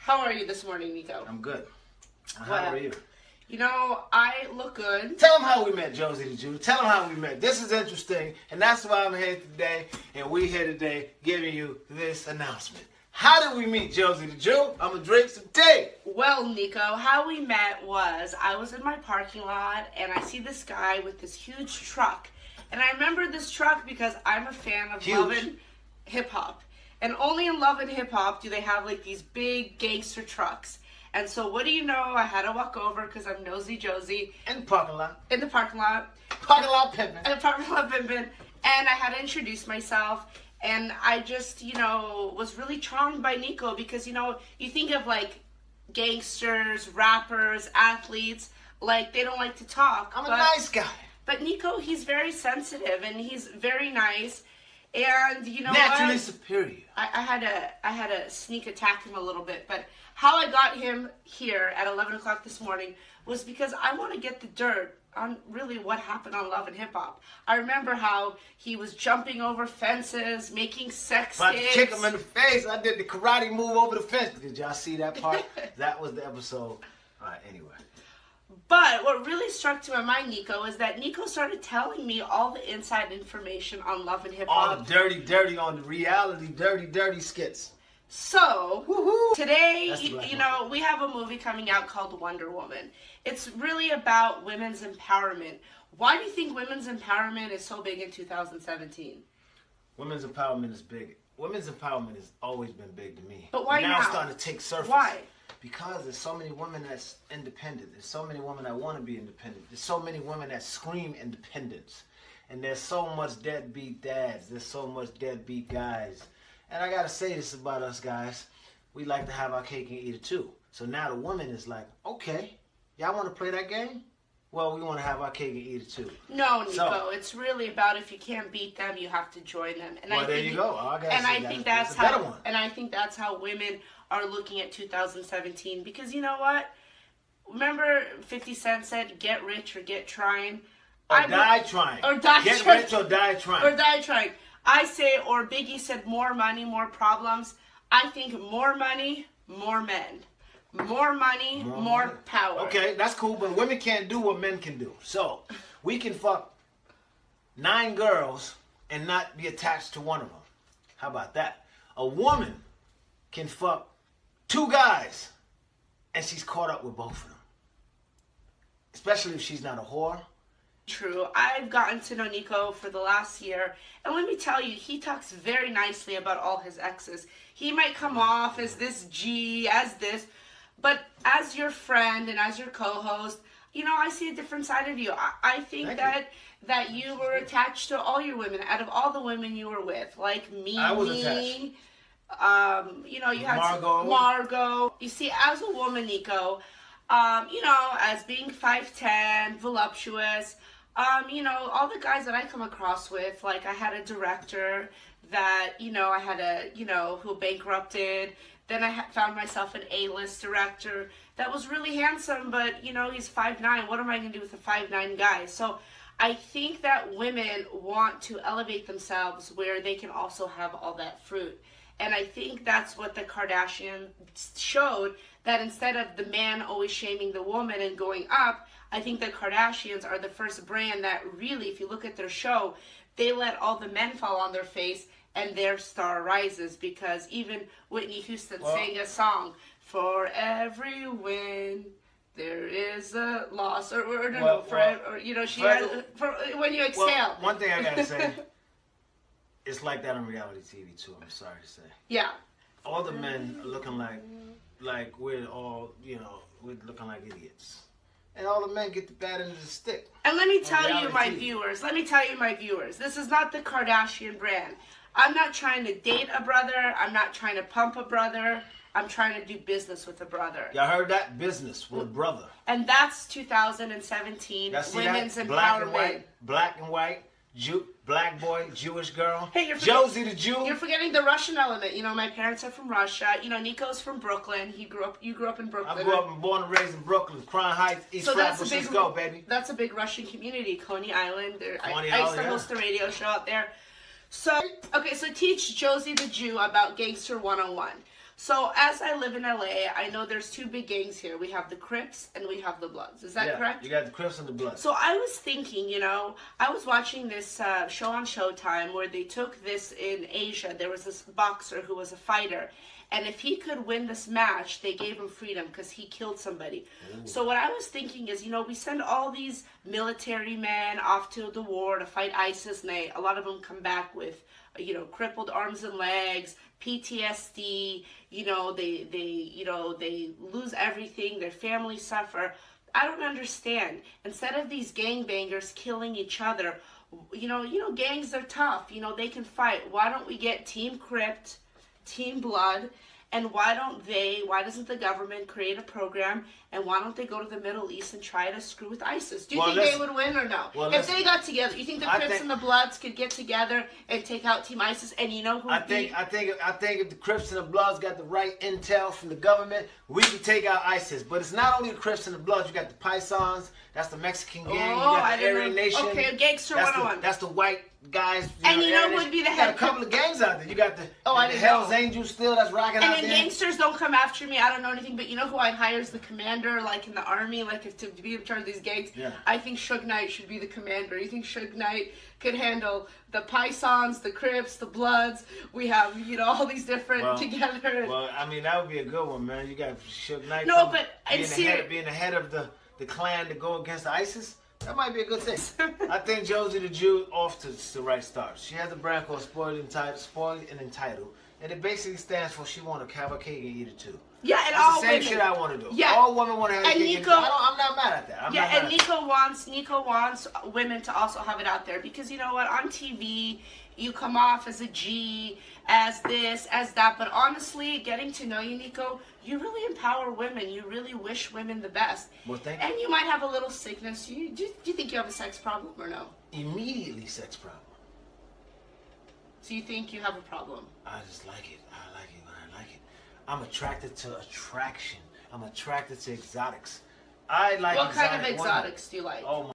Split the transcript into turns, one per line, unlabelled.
How are you this morning, Nikko?
I'm good. How
Well,
are you?
You know, I look good.
Tell them how we met, Josie the Jew. Tell them how we met. This is interesting, and that's why I'm here today, and we're here today giving you this announcement. How did we meet, Josie the Jew? I'm going to drink some tea.
Well, Nikko, how we met was I was in my parking lot, and I see this guy with this huge truck. And I remember this truck because I'm a fan of Love and Hip Hop. And only in Love and Hip Hop do they have like these big gangster trucks. And so what do you know? I had to walk over because I'm nosy Josie.
In the parking lot.
In the parking lot.
Parking lot pimpin'.
In the parking lot pimpin'. And I had to introduce myself. And I just, was really charmed by Nikko because, you think of like gangsters, rappers, athletes, like they don't like to talk.
I'm a nice guy.
But Nikko, he's very sensitive and he's very nice. And
naturally superior.
I had to sneak attack him a little bit, but how I got him here at 11 o'clock this morning was because I want to get the dirt on really what happened on Love and Hip Hop. I remember how he was jumping over fences, making sex
About
tapes.
to kick him in the face. I did the karate move over the fence. Did y'all see that part? That was the episode. All right, anyway.
But what really struck to my mind, Nikko, is that Nikko started telling me all the inside information on Love and Hip Hop.
All the dirty on the reality, dirty skits.
So,
Woo-hoo.
Today, we have a movie coming out called Wonder Woman. It's really about women's empowerment. Why do you think women's empowerment is so big in 2017?
Women's empowerment is big. Women's empowerment has always been big to me.
But why now?
Now it's starting to take surface.
Why?
Because there's so many women that's independent. There's so many women that want to be independent. There's so many women that scream independence. And there's so much deadbeat dads. There's so much deadbeat guys. And I gotta say this about us guys. We like to have our cake and eat it too. So now the woman is like, okay, y'all want to play that game? Well, we want to have our cake and eat it too.
No, Nikko, it's really about if you can't beat them, you have to join them. And
well, there you go.
I think that's how women are looking at 2017. Because you know what? Remember 50 Cent said, get rich or get trying.
Die trying.
Or die
get
trying.
Rich or die trying.
Or die trying. I say, or Biggie said, more money, more problems. I think more money, more men. More money, more power.
Okay, that's cool, but women can't do what men can do. So, we can fuck 9 girls and not be attached to one of them. How about that? A woman can fuck 2 guys and she's caught up with both of them. Especially if she's not a whore.
True. I've gotten to know Nikko for the last year, and let me tell you, he talks very nicely about all his exes. He might come off as this G, as this, but as your friend and as your co-host, I see a different side of you. I think that you were attached to all your women. Out of all the women you were with, like me,
I was attached.
You had Margot. You see, as a woman, Nikko, as being 5'10", voluptuous, all the guys that I come across with, like I had a director that, I had who bankrupted. Then I found myself an A-list director that was really handsome, but, he's 5'9". What am I going to do with a 5'9" guy? So I think that women want to elevate themselves where they can also have all that fruit. And I think that's what the Kardashians showed, that instead of the man always shaming the woman and going up, I think the Kardashians are the first brand that really, if you look at their show, they let all the men fall on their face and their star rises. Because even Whitney Houston sang a song, for every win there is a loss, when you exhale.
One thing I gotta say, it's like that on reality TV too, I'm sorry to say.
Yeah.
All the men are looking like we're all, we're looking like idiots. And all the men get the bad end of the stick.
And let me tell you, my viewers, this is not the Kardashian brand. I'm not trying to date a brother. I'm not trying to pump a brother. I'm trying to do business with a brother.
Y'all heard that? Business with a brother.
And that's 2017 women's empowerment.
Black and white. Black boy, Jewish girl.
Hey,
Josie the Jew.
You're forgetting the Russian element. My parents are from Russia. Nikko's from Brooklyn. You grew up in Brooklyn.
I grew up and born and raised in Brooklyn, Crown Heights, East Flatbush. Go, baby.
That's a big Russian community, Coney Island. I used to host a radio show out there. So, okay, so teach Josie the Jew about Gangster 101. So as I live in LA, I know there's two big gangs here. We have the Crips and we have the Bloods. Is that correct?
You got the Crips and the Bloods.
So I was thinking, I was watching this show on Showtime where they took this in Asia. There was this boxer who was a fighter. And if he could win this match, they gave him freedom because he killed somebody. Ooh. So what I was thinking is, we send all these military men off to the war to fight ISIS, and a lot of them come back with, crippled arms and legs, PTSD. They lose everything. Their families suffer. I don't understand. Instead of these gangbangers killing each other, gangs are tough. They can fight. Why don't we get Team Crypt, Team Blood, and why doesn't the government create a program, and why don't they go to the Middle East and try to screw with ISIS? Do you think they would win or no? If they got together, you think the Crips and the Bloods could get together and take out Team ISIS, and who
I think if the Crips and the Bloods got the right intel from the government, we could take out ISIS. But it's not only the Crips and the Bloods. You got the Pisons, that's the Mexican gang. You got the Aryan Nation.
Okay, Gangster 101.
That's the white guys.
And who would be the head?
You got a couple of gangs out there. You got the Hell's Angels still that's rocking out there.
And gangsters don't come after me. I don't know anything, but who I hire as the commander, like in the army, like to be in charge of these gangs? Yeah. I think Suge Knight should be the commander. You think Suge Knight could handle the Pisons, the Crips, the Bloods? We have, all these different together.
Well, that would be a good one, man. You got Suge Knight being the head of the clan to go against ISIS. That might be a good thing. I think Josie the Jew off to the right start. She has a brand called Spoiled and Entitled, and it basically stands for she want to have a cake and eat it too.
Yeah, and
that's all the same shit I want to do. Yeah. All women want to have a cake. And I'm not mad at that.
Nikko wants women to also have it out there because you know what? On TV, you come off as a G, as this, as that. But honestly, getting to know you, Nikko, you really empower women. You really wish women the best.
Well, thank you.
And you might have a little sickness. Do you think you have a sex problem or no?
Immediately sex problem.
So you think you have a problem?
I just like it. I like it when I like it. I'm attracted to attraction. I'm attracted to exotics. I like
What kind of exotics do you like?
Oh my